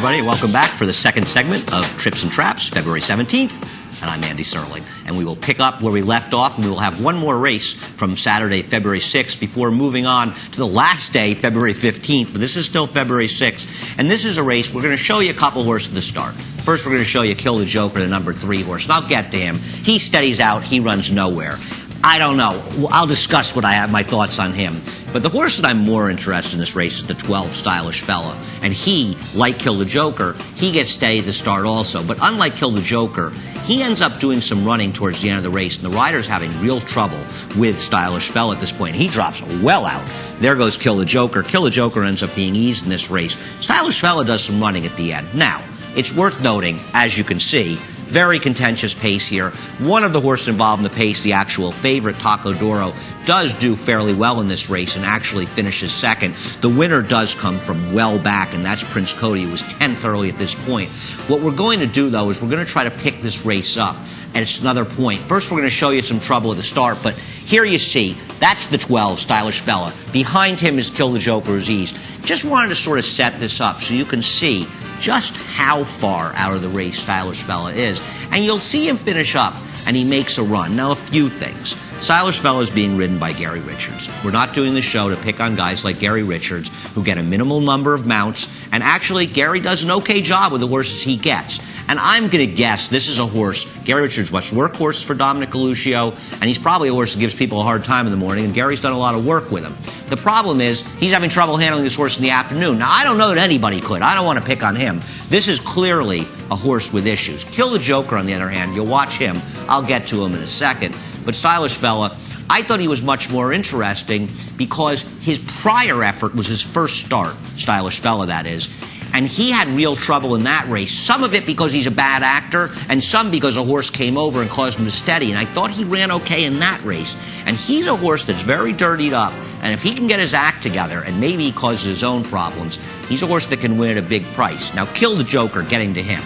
everybody. Welcome back for the second segment of Trips and Traps, February 17th. And I'm Andy Serling. And we will pick up where we left off, and we will have one more race from Saturday, February 6th, before moving on to the last day, February 15th. But this is still February 6th. And this is a race. We're going to show you a couple horses at the start. First, we're going to show you Kill the Joker, the number 3 horse. And I'll get to him. He steadies out. He runs nowhere. I don't know. I'll discuss what I have, my thoughts on him. But the horse that I'm more interested in this race is the 12, Stylish Fella. And he, like Kill the Joker, he gets steady at the start also. But unlike Kill the Joker, he ends up doing some running towards the end of the race, and the rider's having real trouble with Stylish Fella at this point. He drops well out. There goes Kill the Joker. Kill the Joker ends up being eased in this race. Stylish Fella does some running at the end. Now, it's worth noting, as you can see, very contentious pace here. One of the horses involved in the pace, the actual favorite, Taco Doro, does do fairly well in this race and actually finishes second. The winner does come from well back, and that's Prince Cody, who was 10th early at this point. What we're going to do, though, is we're going to try to pick this race up, and it's another point. First, we're going to show you some trouble at the start, but here you see, that's the 12, Stylish Fella. Behind him is Kill the Joker, who's eased. Just wanted to sort of set this up so you can see just how far out of the race Stylish Fella is. And you'll see him finish up, and he makes a run. Now, a few things. Stylish Fella is being ridden by Gary Richards. We're not doing the show to pick on guys like Gary Richards who get a minimal number of mounts, and actually Gary does an okay job with the horses he gets. And I'm going to guess this is a horse, Gary Richards must work horses for Dominic Galuccio, and he's probably a horse that gives people a hard time in the morning, and Gary's done a lot of work with him. The problem is he's having trouble handling this horse in the afternoon. Now, I don't know that anybody could. I don't want to pick on him. This is clearly a horse with issues. Kill the Joker, on the other hand, you'll watch him. I'll get to him in a second. But Stylish Fella, I thought he was much more interesting because his prior effort was his first start, Stylish Fella, that is, and he had real trouble in that race, some of it because he's a bad actor, and some because a horse came over and caused him to steady, and I thought he ran okay in that race. And he's a horse that's very dirtied up, and if he can get his act together, and maybe he causes his own problems, he's a horse that can win at a big price. Now, Kill the Joker, getting to him.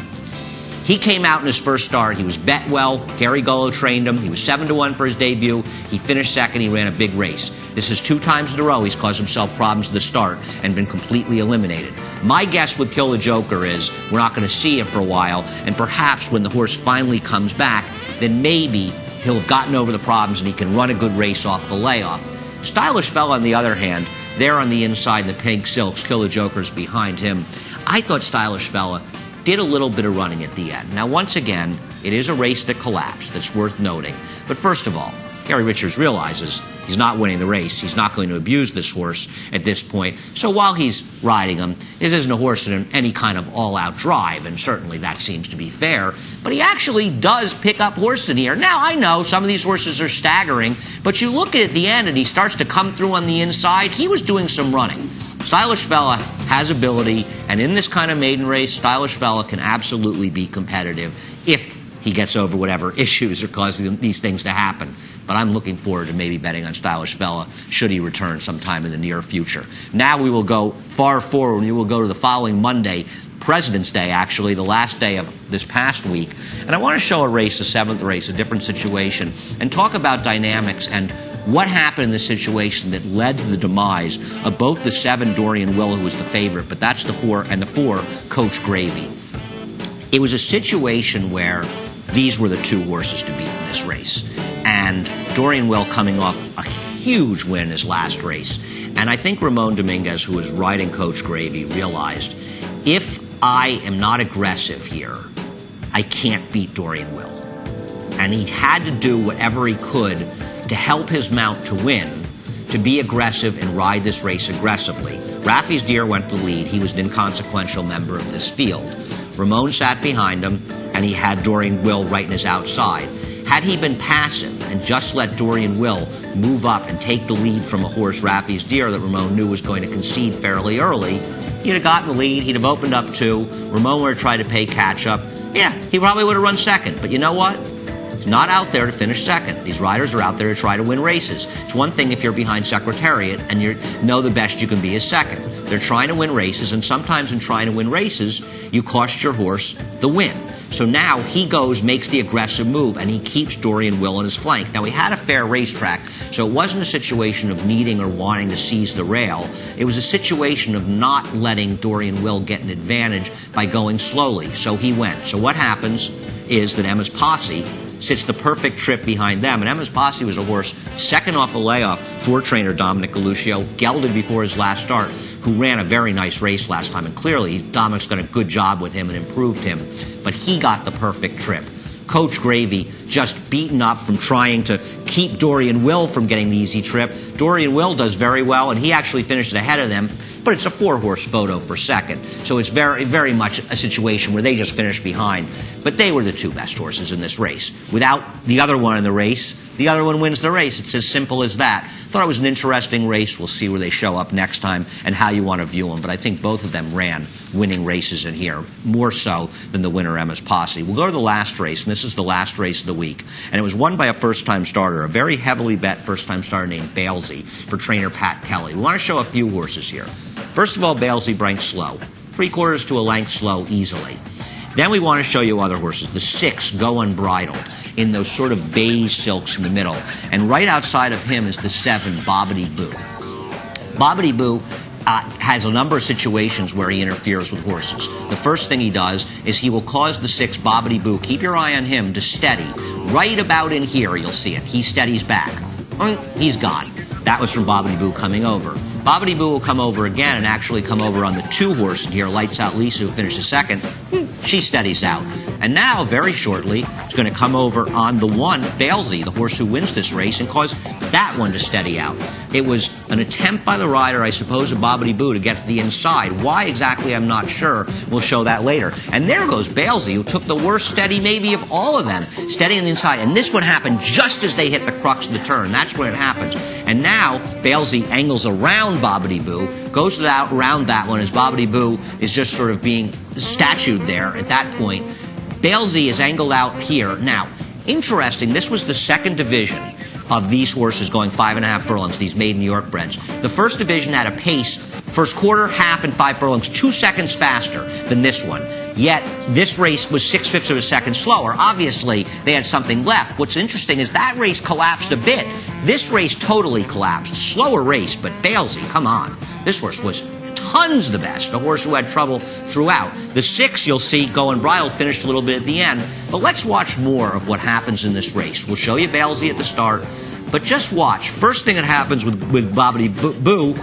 He came out in his first start. He was bet well. Gary Gullo trained him. He was 7-1 for his debut. He finished second. He ran a big race. This is 2 times in a row he's caused himself problems at the start and been completely eliminated. My guess with Kill the Joker is we're not going to see him for a while, and perhaps when the horse finally comes back, then maybe he'll have gotten over the problems and he can run a good race off the layoff. Stylish Fella, on the other hand, there on the inside in the pink silks, Kill the Joker's behind him. I thought Stylish Fella did a little bit of running at the end. Now, once again, it is a race that collapsed. That's worth noting. But first of all, Gary Richards realizes he's not winning the race. He's not going to abuse this horse at this point. So while he's riding him, this isn't a horse in any kind of all-out drive, and certainly that seems to be fair. But he actually does pick up horses in here. Now, I know some of these horses are staggering, but you look at the end and he starts to come through on the inside. He was doing some running. Stylish Fella has ability, and in this kind of maiden race, Stylish Fella can absolutely be competitive if he gets over whatever issues are causing these things to happen. But I'm looking forward to maybe betting on Stylish Fella should he return sometime in the near future. Now we will go far forward, and we will go to the following Monday, President's Day, actually, the last day of this past week. And I want to show a race, the 7th race, a different situation, and talk about dynamics and what happened in the situation that led to the demise of both the 7 Dorian Will, who was the favorite, but that's the 4, and the 4 Coach Gravy. It was a situation where these were the 2 horses to beat in this race. And Dorian Will coming off a huge win in his last race. And I think Ramon Dominguez, who was riding Coach Gravy, realized if I am not aggressive here, I can't beat Dorian Will. And he had to do whatever he could to help his mount to win, to be aggressive and ride this race aggressively. Raffy's Deer went to lead. He was an inconsequential member of this field. Ramon sat behind him, and he had Dorian Will right in his outside. Had he been passive and just let Dorian Will move up and take the lead from a horse, Raffy's Deer, that Ramon knew was going to concede fairly early, he'd have gotten the lead, he'd have opened up 2, Ramon would have tried to play catch-up. Yeah, he probably would have run second, but you know what? He's not out there to finish second. These riders are out there to try to win races. It's one thing if you're behind Secretariat and you know the best you can be is second. They're trying to win races, and sometimes in trying to win races, you cost your horse the win. So now he goes, makes the aggressive move, and he keeps Dorian Will on his flank. Now, he had a fair racetrack, so it wasn't a situation of needing or wanting to seize the rail. It was a situation of not letting Dorian Will get an advantage by going slowly. So he went. So what happens is that Emma's Posse sits the perfect trip behind them. And Emma's Posse was a horse second off a layoff for trainer Dominic Galuccio, gelded before his last start, who ran a very nice race last time. And clearly, Dominic's done a good job with him and improved him. But he got the perfect trip. Coach Gravy just beaten up from trying to keep Dorian Will from getting the easy trip. Dorian Will does very well, and he actually finished ahead of them. But it's a 4-horse photo for second. So it's very, very much a situation where they just finished behind. But they were the two best horses in this race. Without the other one in the race, the other one wins the race. It's as simple as that. Thought it was an interesting race. We'll see where they show up next time and how you want to view them. But I think both of them ran winning races in here, more so than the winner, Emma's Posse. We'll go to the last race, and this is the last race of the week. And it was won by a first-time starter, a very heavily bet first-time starter named BAILZEE for trainer Pat Kelly. We want to show a few horses here. First of all, BAILZEE ranked slow. 3/4 to a length slow easily. Then we want to show you other horses. The 6 Go Unbridled in those sort of beige silks in the middle. And right outside of him is the 7 BOBITY Boo. BOBITY Boo has a number of situations where he interferes with horses. The first thing he does is he will cause the 6 BOBITY Boo, keep your eye on him, to steady. Right about in here, you'll see it. He steadies back. He's gone. That was from BOBITY Boo coming over. BOBITY Boo will come over again and actually come over on the 2 horse here, Lights Out Lisa, who finishes second. She steadies out. And now, very shortly, it's going to come over on the 1, BAILZEE, the horse who wins this race, and cause that one to steady out. It was an attempt by the rider, I suppose, of BOBITY Boo to get to the inside. Why exactly, I'm not sure. We'll show that later. And there goes BAILZEE, who took the worst steady maybe of all of them, steady on the inside. And this would happen just as they hit the crux of the turn. That's when it happens. And now, BAILZEE angles around BOBITY Boo, goes around that one as BOBITY Boo is just sort of being statued there at that point. BAILZEE is angled out here. Now, interesting, this was the second division of these horses going 5.5 furlongs, these maiden New York breds. The first division had a pace, first quarter, half, and 5 furlongs, 2 seconds faster than this one. Yet, this race was 6/5 of a second slower. Obviously, they had something left. What's interesting is that race collapsed a bit. This race totally collapsed. Slower race, but BAILZEE, come on. This horse was tons the best, a horse who had trouble throughout. The 6, you'll see, Go Unbridled, finished a little bit at the end. But let's watch more of what happens in this race. We'll show you BAILZEE at the start, but just watch. First thing that happens with BOBITY Boo,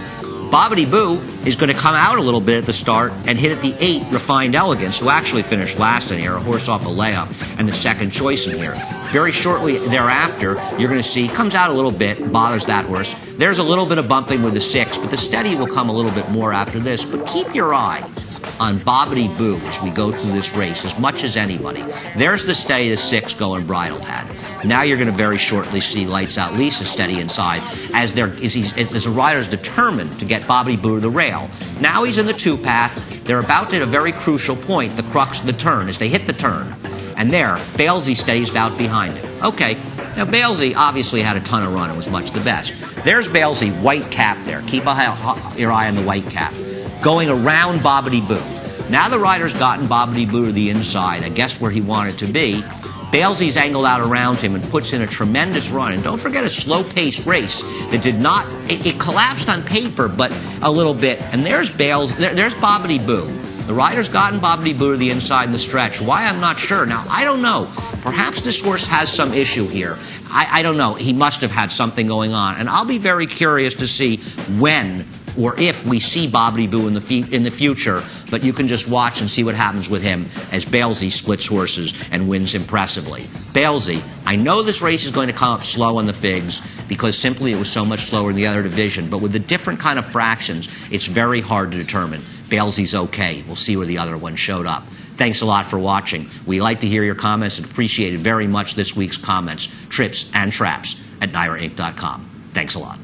BOBITY Boo is going to come out a little bit at the start and hit at the 8, Refined Elegance, who actually finished last in here, a horse off a layup, and the second choice in here. Very shortly thereafter, you're going to see, comes out a little bit, bothers that horse. There's a little bit of bumping with the 6, but the steady will come a little bit more after this. But keep your eye on BOBITY Boo as we go through this race as much as anybody. There's the steady the 6 Go Unbridled had. Now you're going to very shortly see Lights Out Lisa steady inside as the rider's determined to get BOBITY Boo to the rail. Now he's in the 2 path. They're about to hit a very crucial point, the crux of the turn, as they hit the turn. And there, BAILZEE stays about behind him. Okay, now BAILZEE obviously had a ton of run and was much the best. There's BAILZEE, white cap there. Keep your eye on the white cap. Going around BOBITY Boo. Now the rider's gotten BOBITY Boo to the inside, I guess where he wanted to be. BAILZEE's angled out around him and puts in a tremendous run. And don't forget a slow-paced race that did not, it collapsed on paper, but a little bit. And there's BOBITY Boo. The rider's gotten BOBITY Boo to the inside in the stretch. Why, I'm not sure. Now, I don't know. Perhaps this horse has some issue here. I don't know. He must have had something going on. And I'll be very curious to see when or if we see BOBITY Boo in the future, but you can just watch and see what happens with him as BAILZEE splits horses and wins impressively. BAILZEE, I know this race is going to come up slow on the figs because simply it was so much slower in the other division, but with the different kind of fractions, it's very hard to determine. BAILZEE's okay. We'll see where the other one showed up. Thanks a lot for watching. We like to hear your comments and appreciate very much this week's comments, trips, and traps at NYRAinc.com. Thanks a lot.